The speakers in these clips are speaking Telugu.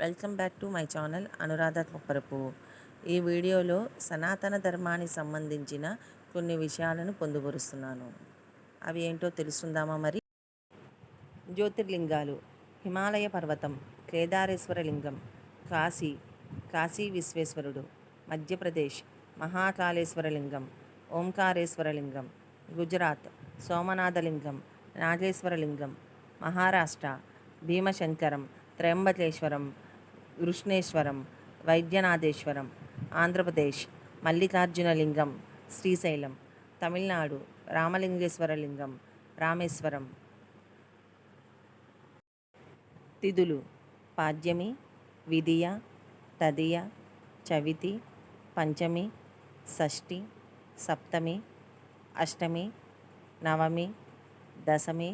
Welcome back to my channel Anuradha Kopparapu. ఈ వీడియోలో సనాతన ధర్మానికి సంబంధించిన కొన్ని విషయాలను పొందుపరుస్తున్నాను. అవి ఏంటో తెలుసుకుందామా మరి? జ్యోతిర్లింగాలు: హిమాలయ పర్వతం, కేదారేశ్వర లింగం. కాశీ, కాశీ విశ్వేశ్వరుడు. మధ్యప్రదేశ్, మహాకాళేశ్వర లింగం, ఓంకారేశ్వర లింగం. గుజరాత్, సోమనాథలింగం, నాగేశ్వర లింగం. మహారాష్ట్ర, భీమశంకరం, త్రయంబకేశ్వరం, కృష్ణేశ్వరం, వైద్యనాథేశ్వరం. ఆంధ్రప్రదేశ్, మల్లికార్జున లింగం, శ్రీశైలం. తమిళనాడు, రామలింగేశ్వర లింగం, రామేశ్వరం. తిథులు: పాడ్యమి, విదియ, తదియ, చవితి, పంచమి, షష్ఠి, సప్తమి, అష్టమి, నవమి, దశమి,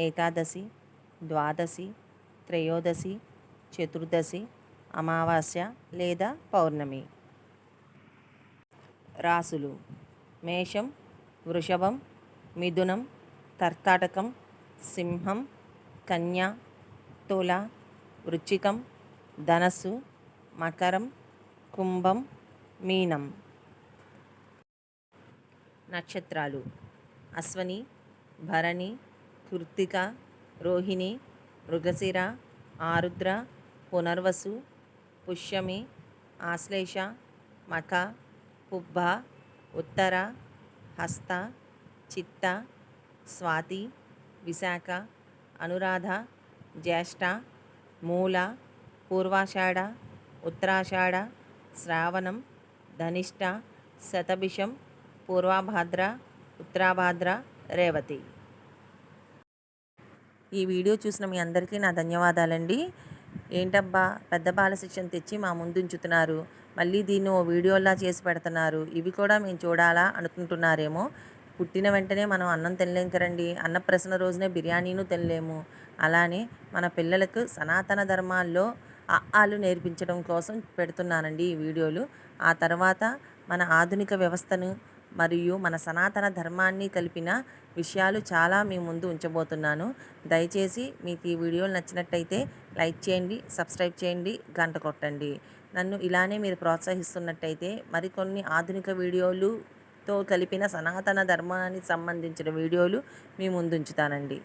ఏకాదశి, ద్వాదశి, త్రయోదశి, చతుర్దశి, అమావాస్య లేదా పౌర్ణమి. రాసులు: మేషం, వృషభం, మిథునం, కర్కాటకం, సింహం, కన్య, తుల, వృశ్చికం, ధనస్సు, మకరం, కుంభం, మీనం. నక్షత్రాలు: అశ్వని, భరణి, కృత్తిక, రోహిణి, మృగశిర, ఆరుద్ర, పునర్వసు, పుష్యమి, ఆశ్లేష, మఖ, పుబ్బ, ఉత్తర, హస్త, చిత్త, స్వాతి, విశాఖ, అనురాధ, జ్యేష్ఠ, మూల, పూర్వాషాఢ, ఉత్తరాషాఢ, శ్రావణం, ధనిష్ట, శతభిషం, పూర్వభాద్ర, ఉత్తరాభాద్ర, రేవతి. ఈ వీడియో చూసిన మీ అందరికీ నా ధన్యవాదాలండి. ఏంటబ్బా పెద్ద బాలశిక్షను తెచ్చి మా ముందుంచుతున్నారు, మళ్ళీ దీన్ని ఓ వీడియోలా చేసి పెడుతున్నారు, ఇవి కూడా మేము చూడాలా అనుకుంటున్నారేమో. పుట్టిన వెంటనే మనం అన్నం తినలేం కదండి, అన్నప్రాసన రోజునే బిర్యానీను తినలేము. అలానే మన పిల్లలకు సనాతన ధర్మాల్లో ఆలు నేర్పించడం కోసం పెడుతున్నానండి ఈ వీడియోలు. ఆ తర్వాత మన ఆధునిక వ్యవస్థను మరియు మన సనాతన ధర్మాన్ని కలిపిన విషయాలు చాలా మీ ముందు ఉంచబోతున్నాను. దయచేసి మీకు ఈ వీడియోలు నచ్చినట్టయితే లైక్ చేయండి, సబ్స్క్రైబ్ చేయండి, గంట కొట్టండి. నన్ను ఇలానే మీరు ప్రోత్సహిస్తున్నట్టయితే మరికొన్ని ఆధునిక వీడియోలుతో కలిపిన సనాతన ధర్మానికి సంబంధించిన వీడియోలు మీ ముందు ఉంచుతానండి.